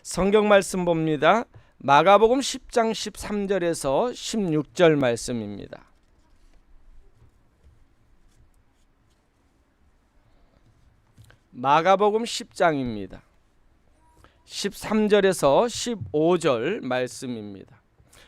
성경 말씀 봅니다. 마가복음 10장 13절에서 16절 말씀입니다. 마가복음 10장입니다. 13절에서 15절 말씀입니다.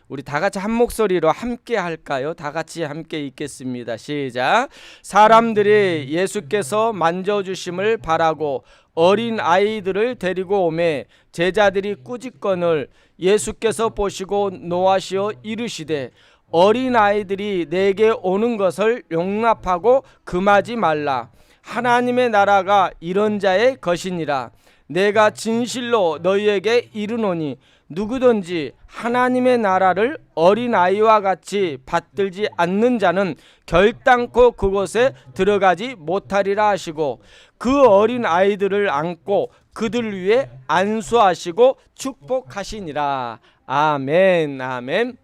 우리 다 같이 한 목소리로 함께 할까요? 다 같이 함께 읽겠습니다. 시작. 사람들이 예수께서 만져주심을 바라고 어린 아이들을 데리고 오매 제자들이 꾸짖거늘 예수께서 보시고 노하시어 이르시되 어린 아이들이 내게 오는 것을 용납하고 금하지 말라. 하나님의 나라가 이런 자의 것이니라. 내가 진실로 너희에게 이르노니 누구든지 하나님의 나라를 어린아이와 같이 받들지 않는 자는 결단코 그곳에 들어가지 못하리라 하시고 그 어린아이들을 안고 그들 위에 안수하시고 축복하시니라. 아멘. 아멘.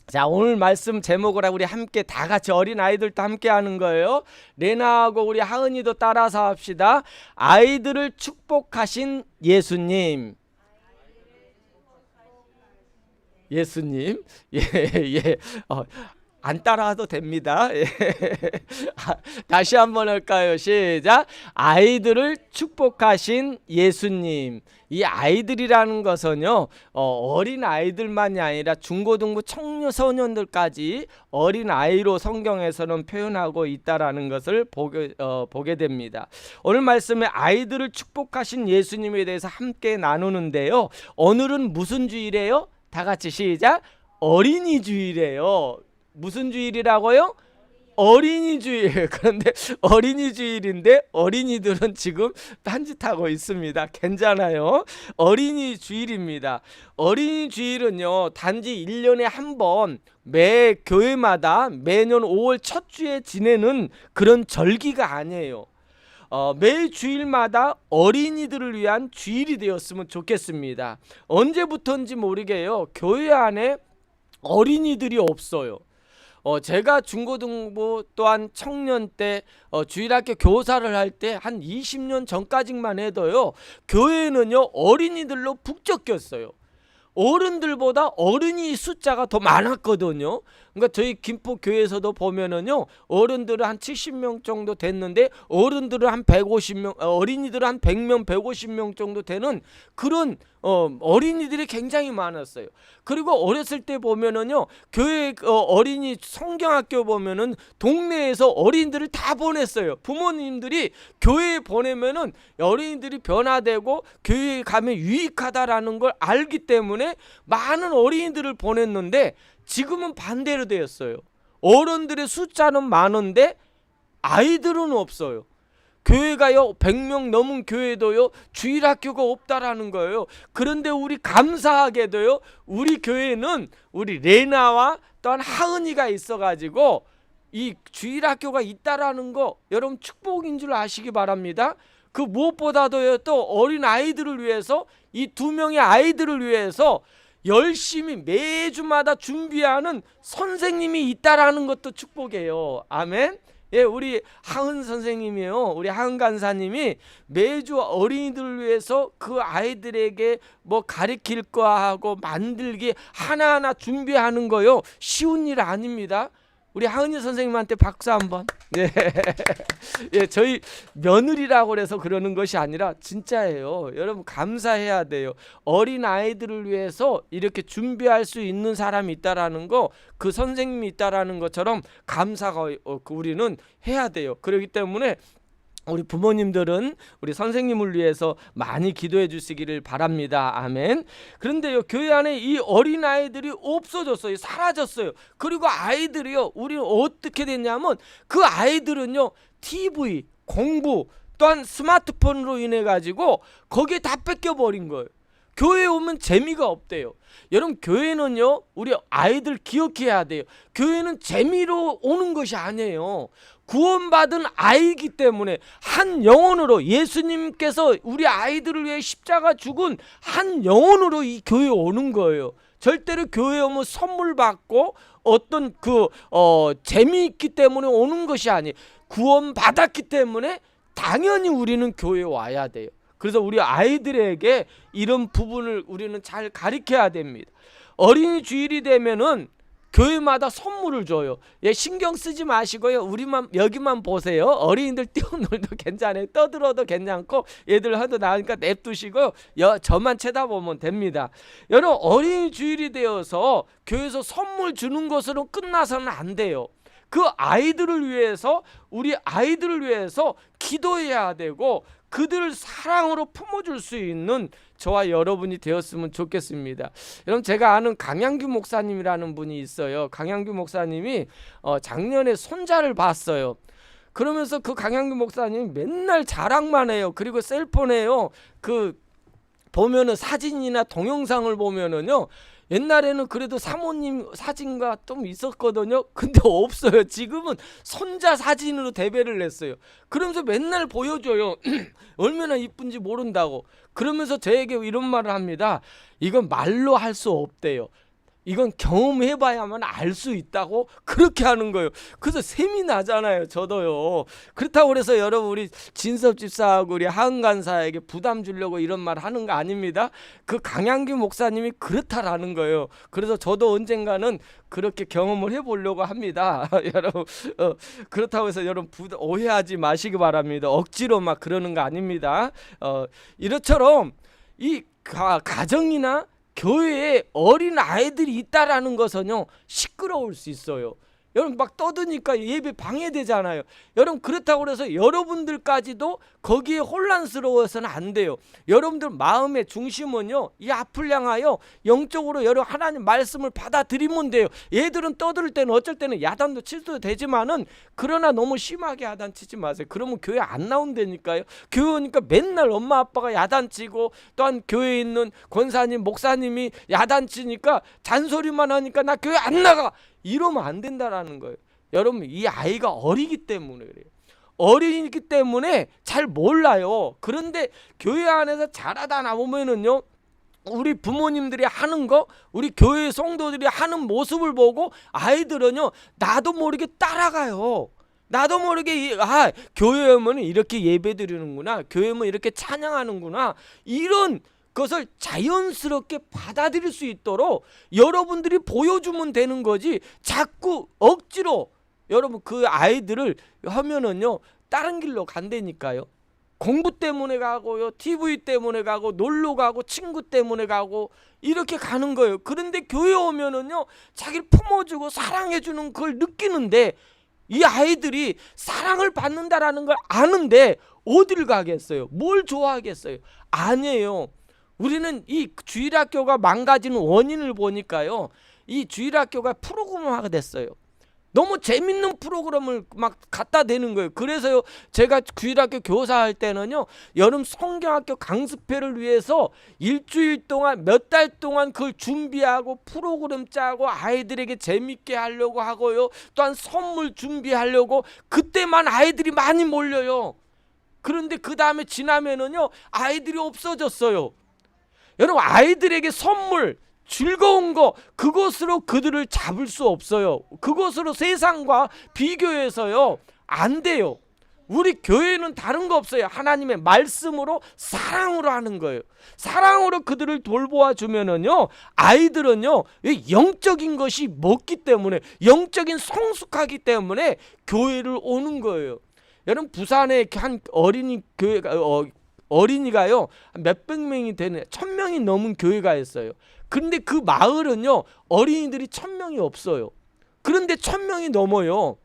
자, 오늘 말씀 제목을 우리 함께 다 같이 어린아이들도 함께 하는 거예요. 레나하고 우리 하은이도 따라서 합시다. 아이들을 축복하신 예수님. 예수님. 예. 안 따라와도 됩니다. 예. 다시 한번 할까요? 시작. 아이들을 축복하신 예수님. 이 아이들이라는 것은요, 어린 아이들만이 아니라 중고등부 청소년들까지 어린 아이로 성경에서는 표현하고 있다라는 것을 보게 됩니다. 오늘 말씀에 아이들을 축복하신 예수님에 대해서 함께 나누는데요. 오늘은 무슨 주일이에요? 다 같이 시작. 어린이 주일이에요. 무슨 주일이라고요? 어린이 주일. 그런데 어린이 주일인데 어린이들은 지금 딴짓하고 있습니다. 괜찮아요. 어린이 주일입니다. 어린이 주일은요, 단지 1년에 한 번 매 교회마다 매년 5월 첫 주에 지내는 그런 절기가 아니에요. 매 주일마다 어린이들을 위한 주일이 되었으면 좋겠습니다. 언제부터인지 모르게요, 교회 안에 어린이들이 없어요. 제가 중고등부 또한 청년 때 주일학교 교사를 할 때 한 20년 전까지만 해도요, 교회는요 어린이들로 북적였어요. 어른들보다 어른이 숫자가 더 많았거든요. 그러니까 저희 김포 교회에서도 보면은요, 어른들은 한 70명 정도 됐는데 어른들은 한 150명, 어린이들은 한 100명, 150명 정도 되는 그런 어린이들이 굉장히 많았어요. 그리고 어렸을 때 보면은요, 교회 어린이 성경학교 보면은 동네에서 어린이들을 다 보냈어요. 부모님들이 교회에 보내면은 어린이들이 변화되고 교회에 가면 유익하다라는 걸 알기 때문에 많은 어린이들을 보냈는데 지금은 반대로 되었어요. 어른들의 숫자는 많은데 아이들은 없어요. 교회가요 100명 넘은 교회도요 주일학교가 없다라는 거예요. 그런데 우리 감사하게도요, 우리 교회는 우리 레나와 또한 하은이가 있어가지고 이 주일학교가 있다라는 거 여러분 축복인 줄 아시기 바랍니다. 그 무엇보다도요, 또 어린 아이들을 위해서 이 두 명의 아이들을 위해서 열심히 매주마다 준비하는 선생님이 있다라는 것도 축복이에요. 아멘. 예, 우리 하은 선생님이요, 우리 하은 간사님이 매주 어린이들을 위해서 그 아이들에게 뭐 가르칠 거 하고 만들기 하나하나 준비하는 거요 쉬운 일 아닙니다. 우리 하은이 선생님한테 박수 한번. 예. 예, 저희 며느리라고 그래서 그러는 것이 아니라 진짜예요. 여러분 감사해야 돼요. 어린 아이들을 위해서 이렇게 준비할 수 있는 사람이 있다라는 거, 그 선생님이 있다라는 것처럼 감사가 우리는 해야 돼요. 그렇기 때문에 우리 부모님들은 우리 선생님을 위해서 많이 기도해 주시기를 바랍니다. 아멘. 그런데요, 교회 안에 이 어린아이들이 없어졌어요. 사라졌어요. 그리고 아이들이요, 우리는 어떻게 됐냐면 그 아이들은요 TV, 공부 또한 스마트폰으로 인해 가지고 거기에 다 뺏겨버린 거예요. 교회에 오면 재미가 없대요. 여러분, 교회는요 우리 아이들 기억해야 돼요. 교회는 재미로 오는 것이 아니에요. 구원받은 아이이기 때문에 한 영혼으로, 예수님께서 우리 아이들을 위해 십자가 죽은 한 영혼으로 이 교회에 오는 거예요. 절대로 교회에 오면 선물 받고 어떤 재미있기 때문에 오는 것이 아니에요. 구원받았기 때문에 당연히 우리는 교회에 와야 돼요. 그래서 우리 아이들에게 이런 부분을 우리는 잘 가르쳐야 됩니다. 어린이 주일이 되면은 교회마다 선물을 줘요. 예, 신경 쓰지 마시고요. 우리만 여기만 보세요. 어린이들 뛰어놀도 괜찮아요. 떠들어도 괜찮고 얘들 하도 나으니까 냅두시고 저만 쳐다보면 됩니다. 여러분, 어린이 주일이 되어서 교회에서 선물 주는 것으로 끝나서는 안 돼요. 그 아이들을 위해서, 우리 아이들을 위해서 기도해야 되고 그들을 사랑으로 품어줄 수 있는 저와 여러분이 되었으면 좋겠습니다. 여러분, 제가 아는 강양규 목사님이라는 분이 있어요. 강양규 목사님이 작년에 손자를 봤어요. 그러면서 그 강양규 목사님이 맨날 자랑만 해요. 그리고 셀폰에요, 그 보면은 사진이나 동영상을 보면은요, 옛날에는 그래도 사모님 사진과 좀 있었거든요. 근데 없어요. 지금은 손자 사진으로 대배를 했어요. 그러면서 맨날 보여줘요. 얼마나 이쁜지 모른다고. 그러면서 저에게 이런 말을 합니다. 이건 말로 할 수 없대요. 이건 경험해봐야만 알 수 있다고 그렇게 하는 거예요. 그래서 셈이 나잖아요. 저도요. 그렇다고 그래서 여러분, 우리 진섭 집사하고 우리 하은 간사에게 부담 주려고 이런 말 하는 거 아닙니다. 그 강양규 목사님이 그렇다라는 거예요. 그래서 저도 언젠가는 그렇게 경험을 해보려고 합니다. 여러분, 그렇다고 해서 여러분 오해하지 마시기 바랍니다. 억지로 막 그러는 거 아닙니다. 이것처럼 이 가정이나 교회에 어린 아이들이 있다라는 것은요, 시끄러울 수 있어요. 여러분, 막 떠드니까 예배 방해되잖아요. 여러분, 그렇다고 해서 여러분들까지도 거기에 혼란스러워서는 안 돼요. 여러분들 마음의 중심은요, 이 앞을 향하여 영적으로 여러분 하나님 말씀을 받아들이면 돼요. 얘들은 떠들 때는 어쩔 때는 야단도 칠 수도 되지만은, 그러나 너무 심하게 야단치지 마세요. 그러면 교회 안 나온다니까요. 교회 오니까 맨날 엄마 아빠가 야단치고, 또한 교회에 있는 권사님 목사님이 야단치니까 잔소리만 하니까 나 교회 안 나가, 이러면 안 된다라는 거예요. 여러분, 이 아이가 어리기 때문에 그래요. 어리기 때문에 잘 몰라요. 그런데 교회 안에서 자라다 나오면은요, 우리 부모님들이 하는 거, 우리 교회 성도들이 하는 모습을 보고 아이들은요, 나도 모르게 따라가요. 나도 모르게 교회 오면 이렇게 예배 드리는구나, 교회 오면 이렇게 찬양하는구나, 이런 그것을 자연스럽게 받아들일 수 있도록 여러분들이 보여주면 되는 거지, 자꾸 억지로 여러분 그 아이들을 하면은요, 다른 길로 간다니까요. 공부 때문에 가고요, TV 때문에 가고, 놀러 가고, 친구 때문에 가고, 이렇게 가는 거예요. 그런데 교회 오면은요, 자기를 품어주고 사랑해주는 그걸 느끼는데, 이 아이들이 사랑을 받는다라는 걸 아는데 어딜 가겠어요? 뭘 좋아하겠어요? 아니에요. 우리는 이 주일학교가 망가지는 원인을 보니까요, 이 주일학교가 프로그램화가 됐어요. 너무 재밌는 프로그램을 막 갖다 대는 거예요. 그래서요, 제가 주일학교 교사할 때는요, 여름 성경학교 강습회를 위해서 일주일 동안, 몇 달 동안 그걸 준비하고 프로그램 짜고 아이들에게 재밌게 하려고 하고요, 또한 선물 준비하려고, 그때만 아이들이 많이 몰려요. 그런데 그 다음에 지나면은요, 아이들이 없어졌어요. 여러분, 아이들에게 선물, 즐거운 거, 그것으로 그들을 잡을 수 없어요. 그것으로 세상과 비교해서요, 안 돼요. 우리 교회는 다른 거 없어요. 하나님의 말씀으로, 사랑으로 하는 거예요. 사랑으로 그들을 돌보아 주면은요, 아이들은요, 영적인 것이 먹기 때문에, 영적인 성숙하기 때문에 교회를 오는 거예요. 여러분, 부산에 한 어린이 교회가 어린이가요, 몇백 명이 되는, 1000명이 넘은 교회가 있어요. 그런데 그 마을은요, 어린이들이 1000명이 없어요. 그런데 1000명이 넘어요.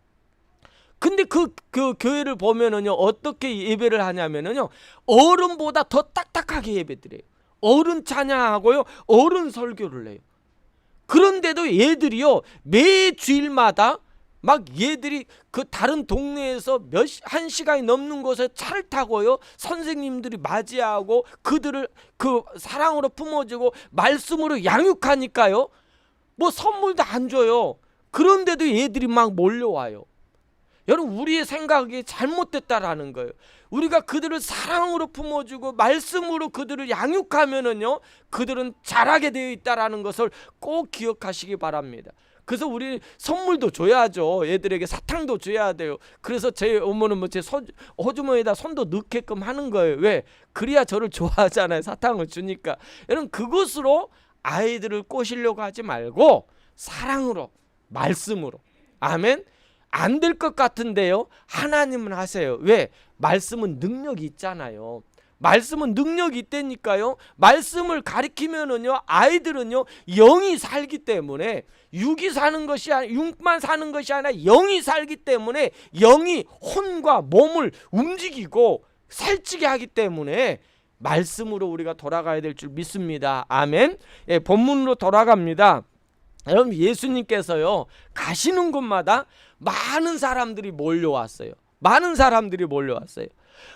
근데 그 교회를 보면은요, 어떻게 예배를 하냐면은요, 어른보다 더 딱딱하게 예배드려요. 어른 찬양하고요, 어른 설교를 해요. 그런데도 얘들이요, 매 주일마다 막 얘들이 그 다른 동네에서 한 시간이 넘는 곳에 차를 타고요, 선생님들이 맞이하고 그들을 그 사랑으로 품어주고 말씀으로 양육하니까요, 뭐 선물도 안 줘요. 그런데도 얘들이 막 몰려와요. 여러분, 우리의 생각이 잘못됐다라는 거예요. 우리가 그들을 사랑으로 품어주고 말씀으로 그들을 양육하면은요, 그들은 자라게 되어 있다라는 것을 꼭 기억하시기 바랍니다. 그래서 우리 선물도 줘야죠. 애들에게 사탕도 줘야 돼요. 그래서 제 어머는 뭐 제 호주머니에다 손도 넣게끔 하는 거예요. 왜? 그래야 저를 좋아하잖아요. 사탕을 주니까. 여러분, 그것으로 아이들을 꼬시려고 하지 말고 사랑으로, 말씀으로. 아멘. 안 될 것 같은데요, 하나님은 하세요. 왜? 말씀은 능력이 있잖아요. 말씀은 능력이 있다니까요. 말씀을 가리키면은요, 아이들은요 영이 살기 때문에, 육이 사는 것이 아니라, 육만 사는 것이 아니라 영이 살기 때문에, 영이 혼과 몸을 움직이고 살찌게 하기 때문에 말씀으로 우리가 돌아가야 될 줄 믿습니다. 아멘. 예, 본문으로 돌아갑니다. 여러분, 예수님께서요 가시는 곳마다 많은 사람들이 몰려왔어요. 많은 사람들이 몰려왔어요.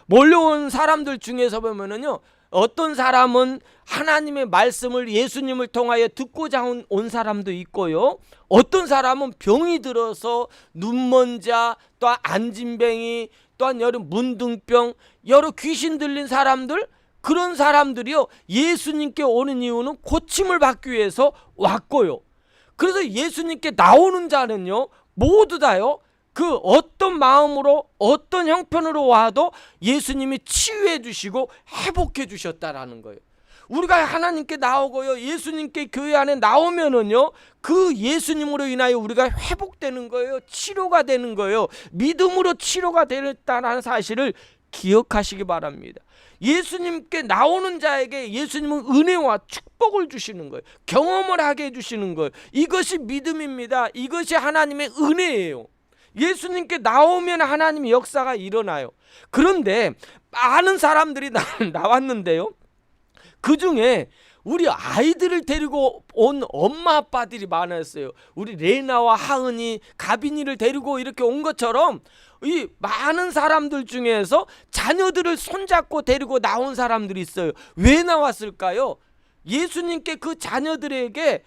몰려온 사람들 중에서 보면은요, 어떤 사람은 하나님의 말씀을 예수님을 통하여 듣고자 온 사람도 있고요, 어떤 사람은 병이 들어서 눈먼 자, 또한 안진뱅이, 또한 여러 문둥병, 여러 귀신 들린 사람들, 그런 사람들이요 예수님께 오는 이유는 고침을 받기 위해서 왔고요. 그래서 예수님께 나오는 자는요 모두 다요 그 어떤 마음으로 어떤 형편으로 와도 예수님이 치유해 주시고 회복해 주셨다라는 거예요. 우리가 하나님께 나오고요, 예수님께 교회 안에 나오면은요, 그 예수님으로 인하여 우리가 회복되는 거예요. 치료가 되는 거예요. 믿음으로 치료가 되었다는 사실을 기억하시기 바랍니다. 예수님께 나오는 자에게 예수님은 은혜와 축복을 주시는 거예요. 경험을 하게 해주시는 거예요. 이것이 믿음입니다. 이것이 하나님의 은혜예요. 예수님께 나오면 하나님의 역사가 일어나요. 그런데 많은 사람들이 나왔는데요, 그 중에 우리 아이들을 데리고 온 엄마 아빠들이 많았어요. 우리 레나와 하은이, 가빈이를 데리고 이렇게 온 것처럼 이 많은 사람들 중에서 자녀들을 손잡고 데리고 나온 사람들이 있어요. 왜 나왔을까요? 예수님께 그 자녀들에게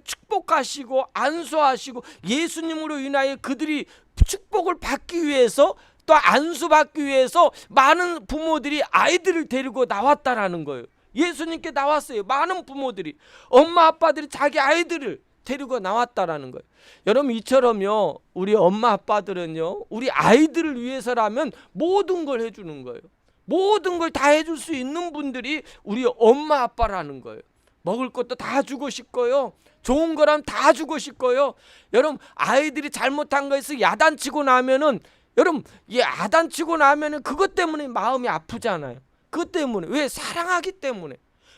축복하시고 안수하시고 예수님으로 인하여 그들이 축복을 받기 위해서, 또 안수받기 위해서 많은 부모들이 아이들을 데리고 나왔다라는 거예요. 예수님께 나왔어요. 많은 부모들이, 엄마 아빠들이 자기 아이들을 데리고 나왔다라는 거예요. 여러분, 이처럼요 우리 엄마 아빠들은요 우리 아이들을 위해서라면 모든 걸 해주는 거예요. 모든 걸 다 해줄 수 있는 분들이 우리 엄마 아빠라는 거예요. 먹을 것도 다 주고 싶고요, 좋은 거라면 다 주고 싶고요. 여러분, 아이들이 잘못한 거에서 야단치고 나면은, 여러분, 야단치고 나면은 그것 때문에 마음이 아프잖아요. 그것 때문에. 왜? 사랑하기 때문에.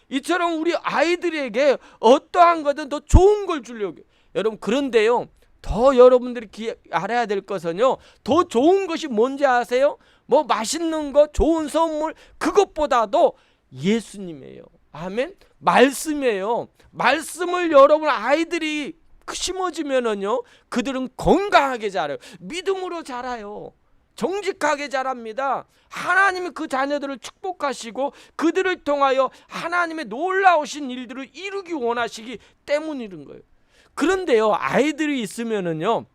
이처럼 우리 아이들에게 어떠한 거든 더 좋은 걸 주려고. 여러분, 그런데요 더 여러분들이 알아야 될 것은요, 더 좋은 것이 뭔지 아세요? 뭐 맛있는 거, 좋은 선물, 그것보다도 예수님이에요. 아멘. 말씀이에요. 말씀을 여러분 아이들이 심어주면은요 그들은 건강하게 자라요. 믿음으로 자라요. 정직하게 자랍니다. 하나님이 그 자녀들을 축복하시고 그들을 통하여 하나님의 놀라우신 일들을 이루기 원하시기 때문인 거예요. 그런데요, 아이들이 있으면은요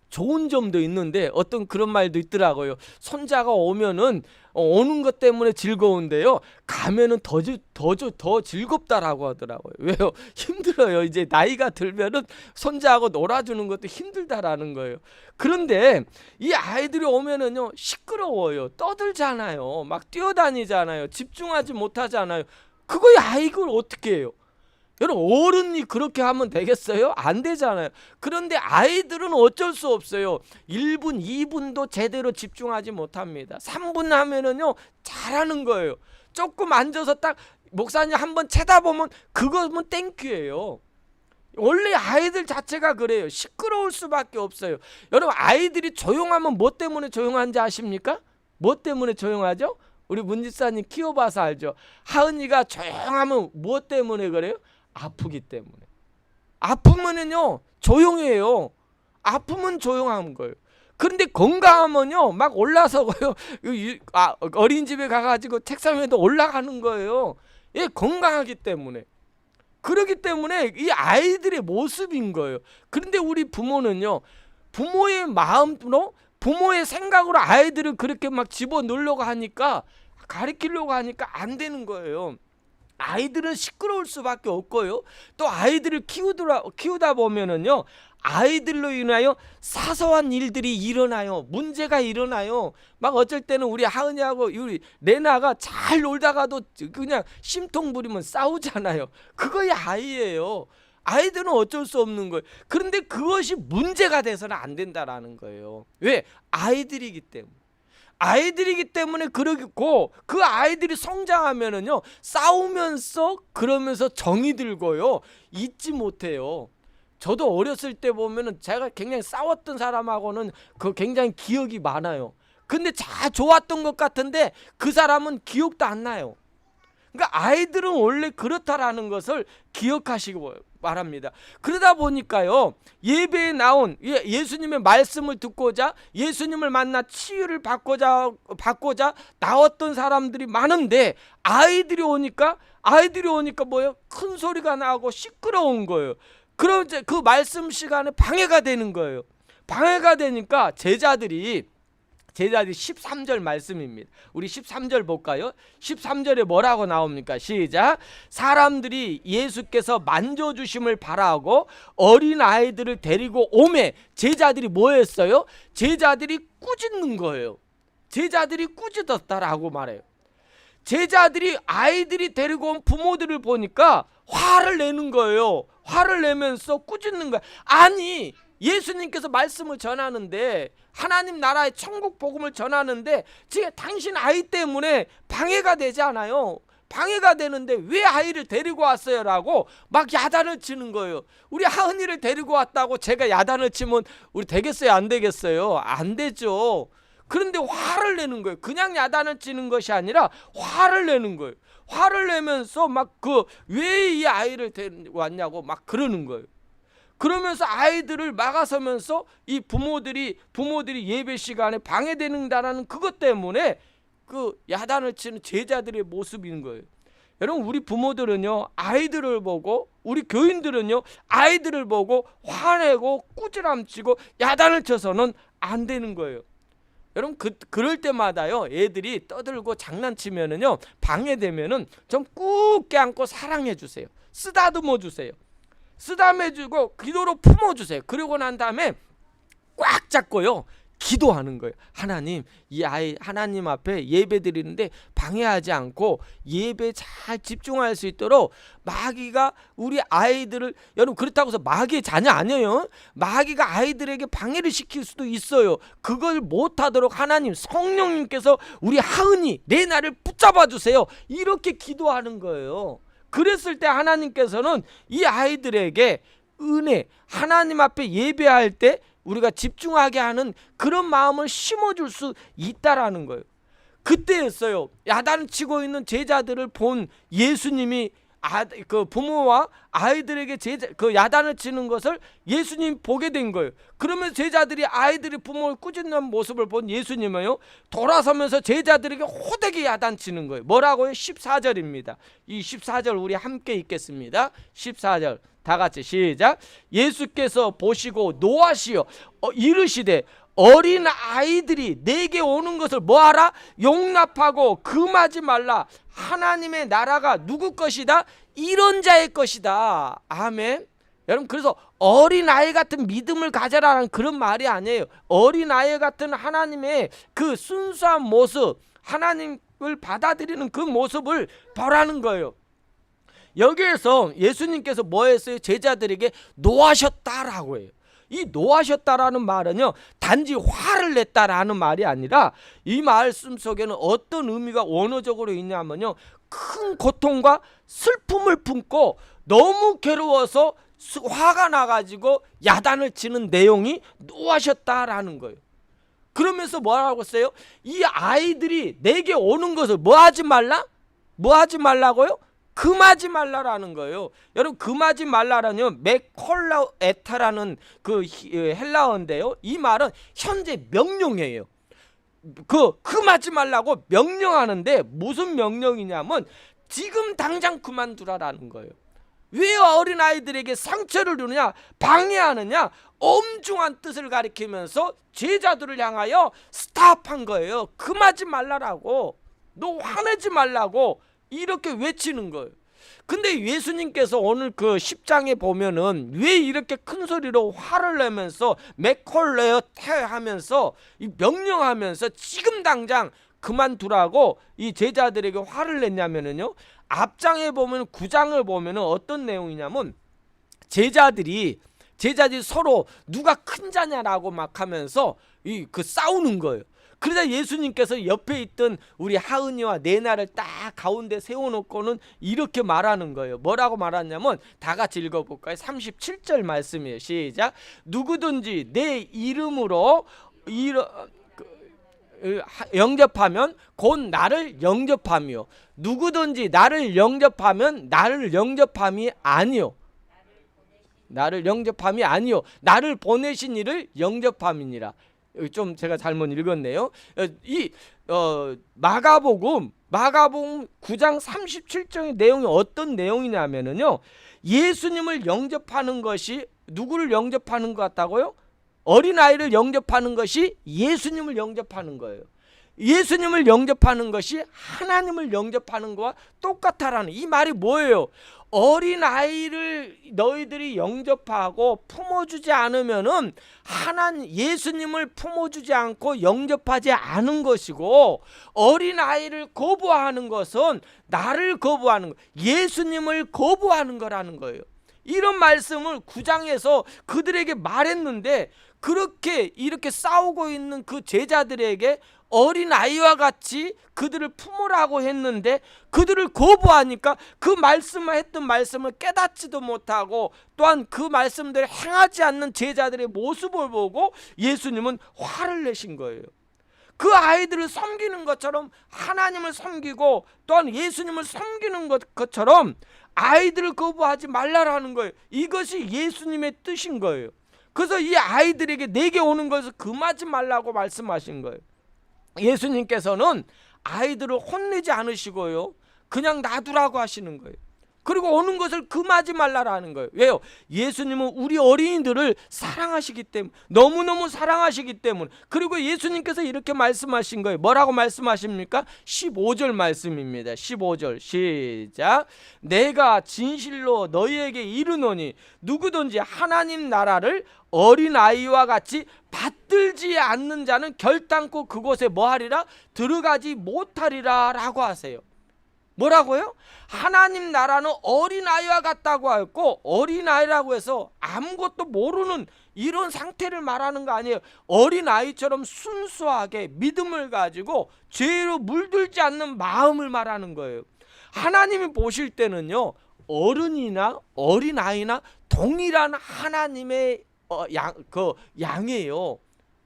좋은 점도 있는데, 어떤 그런 말도 있더라고요. 손자가 오면은 오는 것 때문에 즐거운데요, 가면은 더 즐겁다라고 하더라고요. 왜요? 힘들어요. 이제 나이가 들면은 손자하고 놀아주는 것도 힘들다라는 거예요. 그런데 이 아이들이 오면은요 시끄러워요. 떠들잖아요. 막 뛰어다니잖아요. 집중하지 못하잖아요. 그거에 아이를 어떻게 해요? 여러분, 어른이 그렇게 하면 되겠어요? 안 되잖아요. 그런데 아이들은 어쩔 수 없어요. 1분, 2분도 제대로 집중하지 못합니다. 3분 하면은요 잘하는 거예요. 조금 앉아서 딱 목사님 한번 쳐다보면 그거면 땡큐예요. 원래 아이들 자체가 그래요. 시끄러울 수밖에 없어요. 여러분, 아이들이 조용하면 뭐 때문에 조용한지 아십니까? 뭐 때문에 조용하죠? 우리 문집사님 키워봐서 알죠. 하은이가 조용하면 뭐 때문에 그래요? 아프기 때문에. 아프면은요 조용해요. 아프면 조용한 거예요. 그런데 건강하면요 막 올라서고요, 어린이집에 가가지고 책상 위에도 올라가는 거예요. 예, 건강하기 때문에. 그렇기 때문에 이 아이들의 모습인 거예요. 그런데 우리 부모는요, 부모의 마음으로, 부모의 생각으로 아이들을 그렇게 막 집어넣으려고 하니까, 가르치려고 하니까 안 되는 거예요. 아이들은 시끄러울 수밖에 없고요. 또 아이들을 키우다 보면은요, 아이들로 인하여 사소한 일들이 일어나요. 문제가 일어나요. 막 어쩔 때는 우리 하은이하고 우리 레나가 잘 놀다가도 그냥 심통 부리면 싸우잖아요. 그거야 아이예요. 아이들은 어쩔 수 없는 거예요. 그런데 그것이 문제가 돼서는 안 된다라는 거예요. 왜? 아이들이기 때문에. 아이들이기 때문에 그러고, 그 아이들이 성장하면은요, 싸우면서 그러면서 정이 들고요, 잊지 못해요. 저도 어렸을 때 보면은 제가 굉장히 싸웠던 사람하고는 그 굉장히 기억이 많아요. 근데 잘 좋았던 것 같은데 그 사람은 기억도 안 나요. 그러니까 아이들은 원래 그렇다라는 것을 기억하시고 바랍니다. 그러다 보니까요, 예배에 나온 예수님의 말씀을 듣고자, 예수님을 만나 치유를 받고자 나왔던 사람들이 많은데, 아이들이 오니까 뭐예요? 큰 소리가 나고 시끄러운 거예요. 그럼 이제 그 말씀 시간에 방해가 되는 거예요. 방해가 되니까 제자들이 13절 말씀입니다. 우리 13절 볼까요? 13절에 뭐라고 나옵니까? 시작. 사람들이 예수께서 만져주심을 바라고 어린 아이들을 데리고 오매 제자들이 뭐 했어요? 제자들이 꾸짖는 거예요. 제자들이 꾸짖었다라고 말해요. 제자들이 아이들이 데리고 온 부모들을 보니까 화를 내는 거예요. 화를 내면서 꾸짖는 거야. 아니, 예수님께서 말씀을 전하는데, 하나님 나라의 천국 복음을 전하는데 지금 당신 아이 때문에 방해가 되지 않아요? 방해가 되는데 왜 아이를 데리고 왔어요? 라고 막 야단을 치는 거예요. 우리 하은이를 데리고 왔다고 제가 야단을 치면 우리 되겠어요? 안 되겠어요? 안 되죠. 그런데 화를 내는 거예요. 그냥 야단을 치는 것이 아니라 화를 내는 거예요. 화를 내면서 막 왜 이 아이를 데리고 왔냐고 막 그러는 거예요. 그러면서 아이들을 막아서면서 이 부모들이 예배 시간에 방해되는다라는 그것 때문에 그 야단을 치는 제자들의 모습인 거예요. 여러분, 우리 부모들은요, 아이들을 보고, 우리 교인들은요, 아이들을 보고 화내고 꾸지람치고 야단을 쳐서는 안 되는 거예요. 여러분, 그럴 때마다요, 애들이 떠들고 장난치면은요, 방해되면은 좀 꾹 껴안고 사랑해 주세요. 쓰다듬어 주세요. 쓰다매주고 기도로 품어주세요. 그러고 난 다음에 꽉 잡고요, 기도하는 거예요. 하나님, 이 아이 하나님 앞에 예배 드리는데 방해하지 않고 예배 잘 집중할 수 있도록, 마귀가 우리 아이들을, 여러분 그렇다고 해서 마귀의 자녀 아니에요. 마귀가 아이들에게 방해를 시킬 수도 있어요. 그걸 못하도록 하나님, 성령님께서 우리 하은이 레나를 붙잡아 주세요. 이렇게 기도하는 거예요. 그랬을 때 하나님께서는 이 아이들에게 은혜, 하나님 앞에 예배할 때 우리가 집중하게 하는 그런 마음을 심어줄 수 있다라는 거예요. 그때였어요. 야단 치고 있는 제자들을 본 예수님이 그 부모와 아이들에게 그 야단을 치는 것을 예수님이 보게 된 거예요. 그러면 제자들이 아이들이 부모를 꾸짖는 모습을 본 예수님은요, 돌아서면서 제자들에게 호되게 야단치는 거예요. 뭐라고요? 14절입니다. 이 14절 우리 함께 읽겠습니다. 14절 다 같이 시작. 예수께서 보시고 노하시어 이르시되 어린 아이들이 내게 오는 것을 뭐하라? 용납하고 금하지 말라. 하나님의 나라가 누구 것이다? 이런 자의 것이다. 아멘. 여러분, 그래서 어린아이 같은 믿음을 가져라는 그런 말이 아니에요. 어린아이 같은 하나님의 그 순수한 모습, 하나님을 받아들이는 그 모습을 보라는 거예요. 여기에서 예수님께서 뭐 했어요? 제자들에게 노하셨다라고 해요. 이 노하셨다라는 말은요, 단지 화를 냈다라는 말이 아니라 이 말씀 속에는 어떤 의미가 원어적으로 있냐면요, 큰 고통과 슬픔을 품고 너무 괴로워서 화가 나가지고 야단을 치는 내용이 노하셨다라는 거예요. 그러면서 뭐라고 했어요? 이 아이들이 내게 오는 것을 뭐 하지 말라? 뭐 하지 말라고요? 금하지 말라라는 거예요. 여러분, 금하지 말라라는 메콜라에타라는 그 헬라어인데요, 이 말은 현재 명령이에요. 금하지 말라고 명령하는데 무슨 명령이냐면 지금 당장 그만두라라는 거예요. 왜 어린아이들에게 상처를 주느냐, 방해하느냐, 엄중한 뜻을 가리키면서 제자들을 향하여 스탑한 거예요. 금하지 말라라고, 너 화내지 말라고 이렇게 외치는 거예요. 근데 예수님께서 오늘 그 10장에 보면은 왜 이렇게 큰 소리로 화를 내면서 메콜레어 하면서 명령하면서 지금 당장 그만두라고 이 제자들에게 화를 냈냐면은요, 앞장에 보면 9장을 보면은 어떤 내용이냐면 제자들이 서로 누가 큰 자냐라고 막 하면서 그 싸우는 거예요. 그러자 예수님께서 옆에 있던 우리 하은이와 네나를 딱 가운데 세워놓고는 이렇게 말하는 거예요. 뭐라고 말하냐면 다 같이 읽어볼까요? 37절 말씀이에요. 시작. 누구든지 내 이름으로 영접하면 곧 나를 영접함이요, 누구든지 나를 영접하면 나를 영접함이 아니요, 나를 보내신 이를 영접함이니라. 좀 제가 잘못 읽었네요. 이 마가복음 9장 37절의 내용이 어떤 내용이냐면요, 예수님을 영접하는 것이 누구를 영접하는 것 같다고요? 어린아이를 영접하는 것이 예수님을 영접하는 거예요. 예수님을 영접하는 것이 하나님을 영접하는 것과 똑같다라는 이 말이 뭐예요? 어린아이를 너희들이 영접하고 품어주지 않으면은 예수님을 품어주지 않고 영접하지 않은 것이고, 어린아이를 거부하는 것은 나를 거부하는 거, 예수님을 거부하는 거라는 거예요. 이런 말씀을 9장에서 그들에게 말했는데, 그렇게 이렇게 싸우고 있는 그 제자들에게 어린아이와 같이 그들을 품으라고 했는데 그들을 거부하니까 그 했던 말씀을 깨닫지도 못하고 또한 그 말씀들을 행하지 않는 제자들의 모습을 보고 예수님은 화를 내신 거예요. 그 아이들을 섬기는 것처럼 하나님을 섬기고 또한 예수님을 섬기는 것처럼 아이들을 거부하지 말라라는 거예요. 이것이 예수님의 뜻인 거예요. 그래서 이 아이들에게 내게 오는 것을 금하지 말라고 말씀하신 거예요. 예수님께서는 아이들을 혼내지 않으시고요, 그냥 놔두라고 하시는 거예요. 그리고 오는 것을 금하지 말라라는 거예요. 왜요? 예수님은 우리 어린이들을 사랑하시기 때문에, 너무너무 사랑하시기 때문에. 그리고 예수님께서 이렇게 말씀하신 거예요. 뭐라고 말씀하십니까? 15절 말씀입니다. 15절 시작. 내가 진실로 너희에게 이르노니 누구든지 하나님 나라를 어린아이와 같이 받들지 않는 자는 결단코 그곳에 뭐하리라? 들어가지 못하리라 라고 하세요. 뭐라고요? 하나님 나라는 어린아이와 같다고 했고, 어린아이라고 해서 아무것도 모르는 이런 상태를 말하는 거 아니에요. 어린아이처럼 순수하게 믿음을 가지고 죄로 물들지 않는 마음을 말하는 거예요. 하나님이 보실 때는요, 어른이나 어린아이나 동일한 하나님의 양이에요.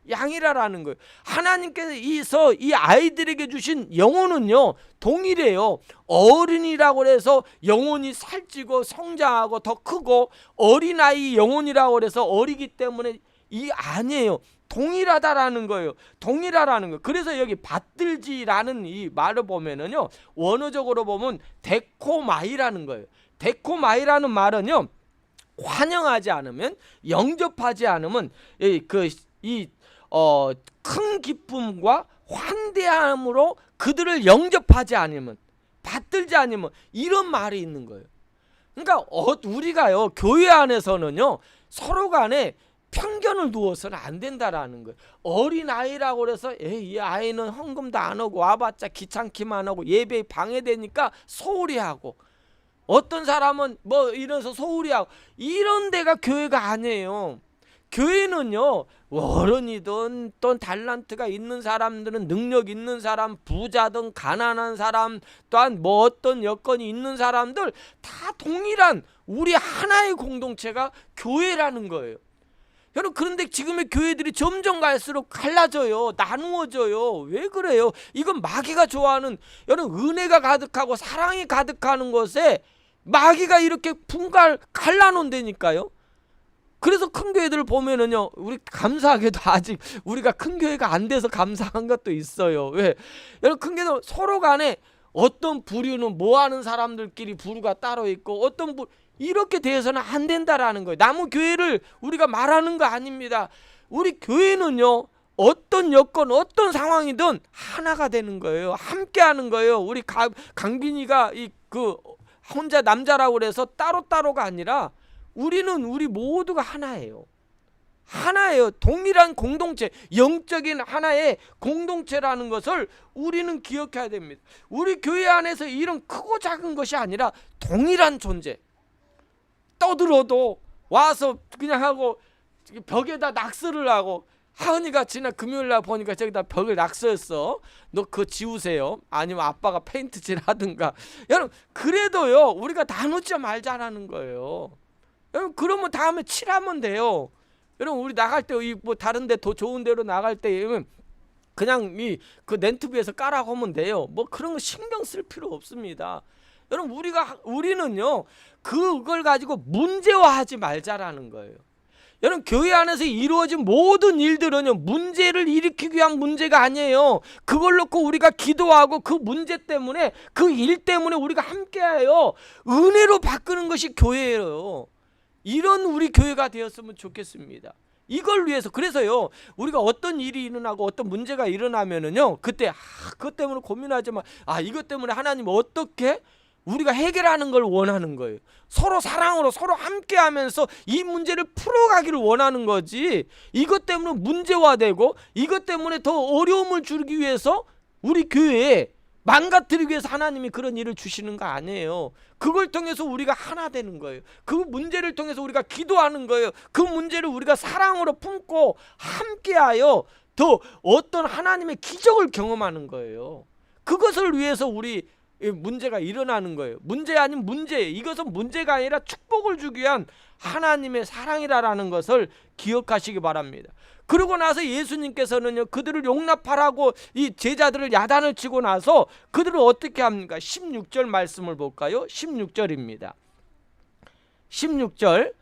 양이라는 거예요. 하나님께서 이 아이들에게 주신 영혼은요 동일해요. 어른이라고 해서 영혼이 살찌고 성장하고 더 크고, 어린아이 영혼이라고 해서 어리기 때문에 이 아니에요. 동일하다라는 거예요. 동일하라는 거예요. 그래서 여기 받들지라는 이 말을 보면은요, 원어적으로 보면 데코마이라는 거예요. 데코마이라는 말은요, 환영하지 않으면, 영접하지 않으면 큰 기쁨과 환대함으로 그들을 영접하지 않으면, 받들지 않으면, 이런 말이 있는 거예요. 그러니까 우리가요 교회 안에서는요 서로 간에 편견을 두어서는 안 된다라는 거예요. 어린아이라고 그래서 이 아이는 헌금도 안 하고 와봤자 귀찮기만 하고 예배에 방해되니까 소홀히 하고, 어떤 사람은 뭐 이래서 소홀히 하고, 이런 데가 교회가 아니에요. 교회는요, 어른이든 또 달란트가 있는 사람들은, 능력 있는 사람, 부자든 가난한 사람, 또한 뭐 어떤 여건이 있는 사람들 다 동일한 우리 하나의 공동체가 교회라는 거예요. 여러분, 그런데 지금의 교회들이 점점 갈수록 갈라져요. 나누어져요. 왜 그래요? 이건 마귀가 좋아하는, 여러분, 은혜가 가득하고 사랑이 가득하는 곳에 마귀가 이렇게 갈라놓는다니까요. 그래서 큰 교회들을 보면은요, 우리 감사하게도 아직 우리가 큰 교회가 안 돼서 감사한 것도 있어요. 왜? 여러분, 큰 교회는 서로 간에 어떤 부류는 뭐하는 사람들끼리 부류가 따로 있고, 어떤 이렇게 돼서는 안 된다라는 거예요. 남의 교회를 우리가 말하는 거 아닙니다. 우리 교회는요, 어떤 여건, 어떤 상황이든 하나가 되는 거예요. 함께 하는 거예요. 우리 강빈이가 혼자 남자라고 그래서 따로따로가 아니라 우리는 우리 모두가 하나예요. 하나예요. 동일한 공동체, 영적인 하나의 공동체라는 것을 우리는 기억해야 됩니다. 우리 교회 안에서 이런 크고 작은 것이 아니라 동일한 존재. 떠들어도 와서 그냥 하고 벽에다 낙서를 하고, 하은이가 지난 금요일날 보니까 저기다 벽을 낙서했어. 너 그거 지우세요. 아니면 아빠가 페인트칠 하든가. 여러분 그래도요 우리가 나누지 말자라는 거예요. 여러분 그러면 다음에 칠하면 돼요. 여러분 우리 나갈 때 뭐 다른 데 더 좋은 데로 나갈 때 그냥 그 렌트비에서 까라고 하면 돼요. 뭐 그런 거 신경 쓸 필요 없습니다. 여러분 우리는요 그걸 가지고 문제화하지 말자라는 거예요. 여러분 교회 안에서 이루어진 모든 일들은요 문제를 일으키기 위한 문제가 아니에요. 그걸 놓고 우리가 기도하고 그 문제 때문에, 그 일 때문에 우리가 함께해요. 은혜로 바꾸는 것이 교회예요. 이런 우리 교회가 되었으면 좋겠습니다. 이걸 위해서. 그래서요 우리가 어떤 일이 일어나고 어떤 문제가 일어나면은요 그때 그것 때문에 고민하지 마. 이것 때문에 하나님 어떻게 우리가 해결하는 걸 원하는 거예요. 서로 사랑으로 서로 함께하면서 이 문제를 풀어가기를 원하는 거지, 이것 때문에 문제화되고 이것 때문에 더 어려움을 주기 위해서 우리 교회에 망가뜨리기 위해서 하나님이 그런 일을 주시는 거 아니에요. 그걸 통해서 우리가 하나 되는 거예요. 그 문제를 통해서 우리가 기도하는 거예요. 그 문제를 우리가 사랑으로 품고 함께하여 더 어떤 하나님의 기적을 경험하는 거예요. 그것을 위해서 우리 문제가 일어나는 거예요. 문제 아닌 문제. 이것은 문제가 아니라 축복을 주기 위한 하나님의 사랑이라는 것을 기억하시기 바랍니다. 그러고 나서 예수님께서는요 그들을 용납하라고 이 제자들을 야단을 치고 나서 그들을 어떻게 합니까? 16절 말씀을 볼까요? 16절입니다. 16절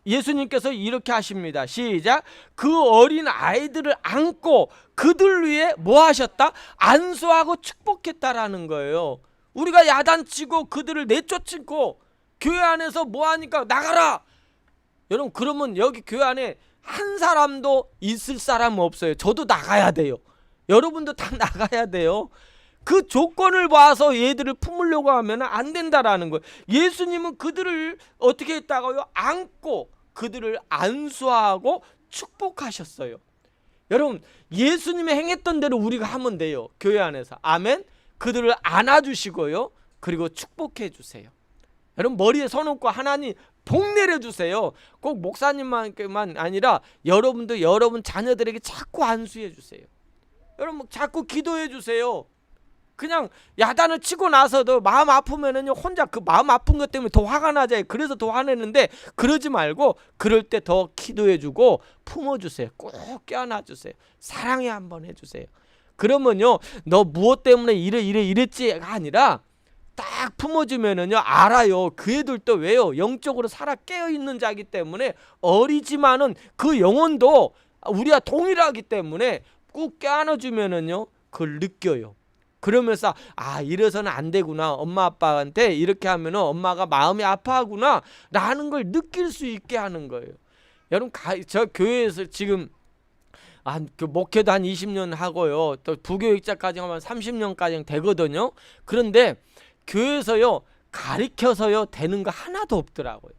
예수님께서 이렇게 하십니다. 시작. 그 어린 아이들을 안고 그들 위해 뭐 하셨다? 안수하고 축복했다라는 거예요. 우리가 야단치고 그들을 내쫓고 교회 안에서 뭐 하니까 나가라. 여러분 그러면 여기 교회 안에 한 사람도 있을 사람 없어요. 저도 나가야 돼요. 여러분도 다 나가야 돼요. 그 조건을 봐서 얘들을 품으려고 하면 안 된다라는 거예요. 예수님은 그들을 어떻게 했다고요? 안고 그들을 안수하고 축복하셨어요. 여러분 예수님이 행했던 대로 우리가 하면 돼요. 교회 안에서. 아멘. 그들을 안아주시고요 그리고 축복해 주세요. 여러분 머리에 손 얹고 하나님 복 내려주세요. 꼭 목사님만 아니라 여러분도 여러분 자녀들에게 자꾸 안수해 주세요. 여러분 자꾸 기도해 주세요. 그냥 야단을 치고 나서도 마음 아프면은요 혼자 그 마음 아픈 것 때문에 더 화가 나잖아요. 그래서 더 화내는데 그러지 말고 그럴 때 더 기도해 주고 품어주세요. 꼭 껴안아 주세요. 사랑해 한번 해주세요. 그러면요 너 무엇 때문에 이랬지가 아니라 딱 품어주면은요 알아요. 그 애들도 왜요? 영적으로 살아 깨어있는 자이기 때문에 어리지만은 그 영혼도 우리와 동일하기 때문에 꼭 껴안아주면은요 그걸 느껴요. 그러면서 이래서는 안 되구나. 엄마 아빠한테 이렇게 하면은 엄마가 마음이 아파하구나 라는 걸 느낄 수 있게 하는 거예요. 여러분 저 교회에서 지금 그 목회도 한 20년 하고요. 또 부교육자까지 하면 30년까지 되거든요. 그런데 교회에서요 가르쳐서요 되는 거 하나도 없더라고요.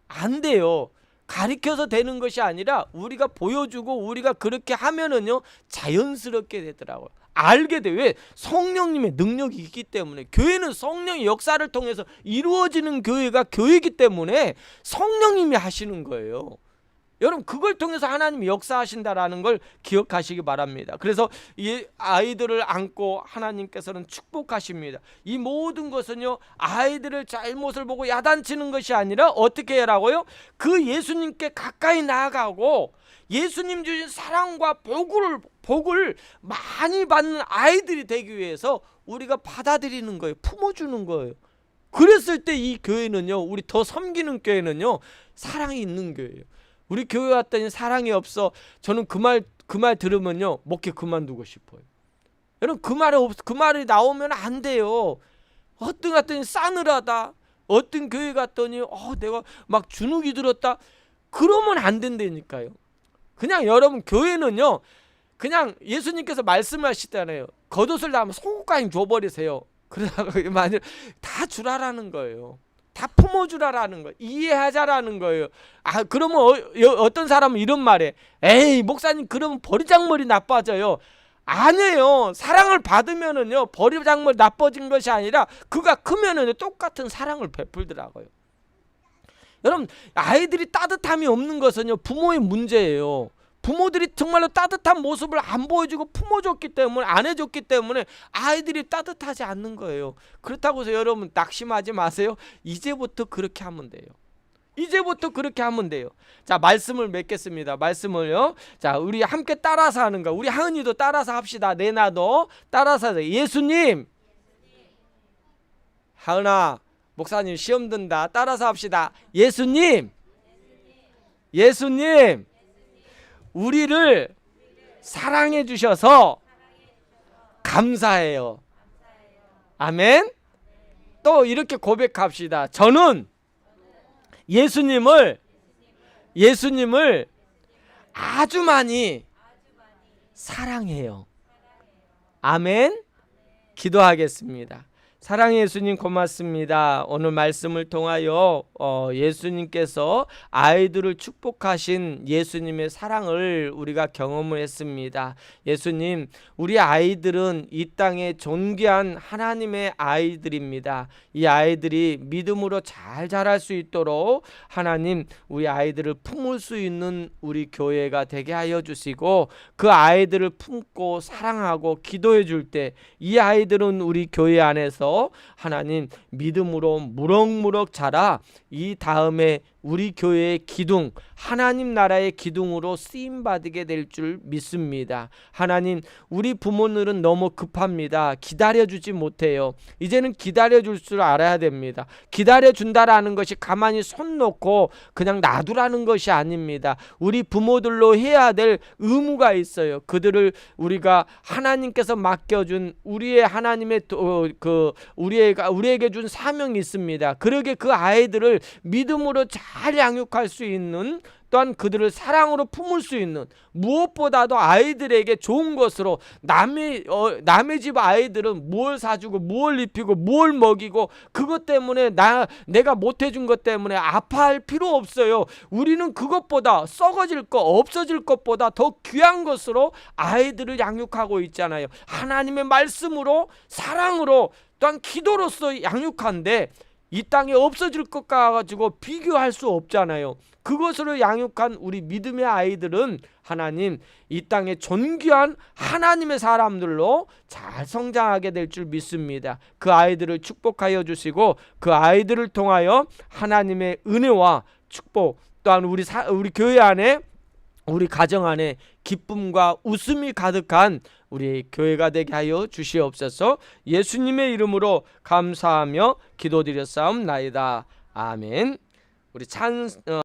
안 돼요. 가르쳐서 되는 것이 아니라 우리가 보여주고 우리가 그렇게 하면은요 자연스럽게 되더라고요. 알게 돼. 왜? 성령님의 능력이 있기 때문에. 교회는 성령의 역사를 통해서 이루어지는 교회가 교회이기 때문에 성령님이 하시는 거예요. 여러분 그걸 통해서 하나님이 역사하신다라는 걸 기억하시기 바랍니다. 그래서 이 아이들을 안고 하나님께서는 축복하십니다. 이 모든 것은요 아이들을 잘못을 보고 야단치는 것이 아니라 어떻게 하라고요? 그 예수님께 가까이 나아가고 예수님 주신 사랑과 복을 많이 받는 아이들이 되기 위해서 우리가 받아들이는 거예요. 품어주는 거예요. 그랬을 때 이 교회는요 우리 더 섬기는 교회는요 사랑이 있는 교회예요. 우리 교회 왔더니 사랑이 없어. 저는 그 말 들으면요 목회 그만두고 싶어요. 여러분 그 말이 나오면 안 돼요. 어떤 갔더니 싸늘하다. 어떤 교회 갔더니 내가 막 주눅이 들었다. 그러면 안 된다니까요. 그냥 여러분 교회는요 그냥 예수님께서 말씀하시잖아요. 겉옷을 다 속옷까지 줘버리세요. 그러다가 만약 다 주라라는 거예요. 다 품어주라라는 거예요. 이해하자라는 거예요. 그러면 어떤 사람은 이런 말에, 에이 목사님 그러면 버리장머리 나빠져요. 아니에요. 사랑을 받으면은요 버리장머리 나빠진 것이 아니라 그가 크면은 똑같은 사랑을 베풀더라고요. 여러분, 아이들이 따뜻함이 없는 것은요 부모의 문제예요. 부모들이 정말로 따뜻한 모습을 안 보여주고 품어줬기 때문에, 안 해줬기 때문에 아이들이 따뜻하지 않는 거예요. 그렇다고 해서 여러분 낙심하지 마세요. 이제부터 그렇게 하면 돼요. 이제부터 그렇게 하면 돼요. 자, 말씀을 맺겠습니다. 말씀을요. 자, 우리 함께 따라서 하는 거. 우리 하은이도 따라서 합시다. 내나도 따라서 하세요. 예수님. 하은아, 목사님 시험 든다. 따라서 합시다. 예수님. 예수님. 우리를 사랑해 주셔서 감사해요. 아멘. 또 이렇게 고백합시다. 저는 예수님을 아주 많이 사랑해요. 아멘. 기도하겠습니다. 사랑의 예수님 고맙습니다. 오늘 말씀을 통하여 예수님께서 아이들을 축복하신 예수님의 사랑을 우리가 경험을 했습니다. 예수님, 우리 아이들은 이 땅에 존귀한 하나님의 아이들입니다. 이 아이들이 믿음으로 잘 자랄 수 있도록 하나님, 우리 아이들을 품을 수 있는 우리 교회가 되게 하여 주시고, 그 아이들을 품고 사랑하고 기도해 줄 때 이 아이들은 우리 교회 안에서 하나님 믿음으로 무럭무럭 자라 이 다음에 우리 교회의 기둥, 하나님 나라의 기둥으로 쓰임받게 될 줄 믿습니다. 하나님, 우리 부모들은 너무 급합니다. 기다려주지 못해요. 이제는 기다려줄 줄 알아야 됩니다. 기다려준다라는 것이 가만히 손 놓고 그냥 놔두라는 것이 아닙니다. 우리 부모들로 해야 될 의무가 있어요. 그들을 우리가 하나님께서 맡겨준 우리의 하나님의 우리에게 준 사명이 있습니다. 그러게 그 아이들을 믿음으로 잘 양육할 수 있는, 또한 그들을 사랑으로 품을 수 있는, 무엇보다도 아이들에게 좋은 것으로, 남의 집 아이들은 뭘 사주고 뭘 입히고 뭘 먹이고 그것 때문에 내가 못해준 것 때문에 아파할 필요 없어요. 우리는 그것보다 썩어질 것, 없어질 것보다 더 귀한 것으로 아이들을 양육하고 있잖아요. 하나님의 말씀으로, 사랑으로, 또한 기도로서 양육한데 이 땅에 없어질 것과 가지고 비교할 수 없잖아요. 그것으로 양육한 우리 믿음의 아이들은 하나님, 이 땅에 존귀한 하나님의 사람들로 잘 성장하게 될 줄 믿습니다. 그 아이들을 축복하여 주시고 그 아이들을 통하여 하나님의 은혜와 축복, 또한 우리 교회 안에, 우리 가정 안에 기쁨과 웃음이 가득한 우리 교회가 되게 하여 주시옵소서. 예수님의 이름으로 감사하며 기도드렸사옵나이다. 아멘. 우리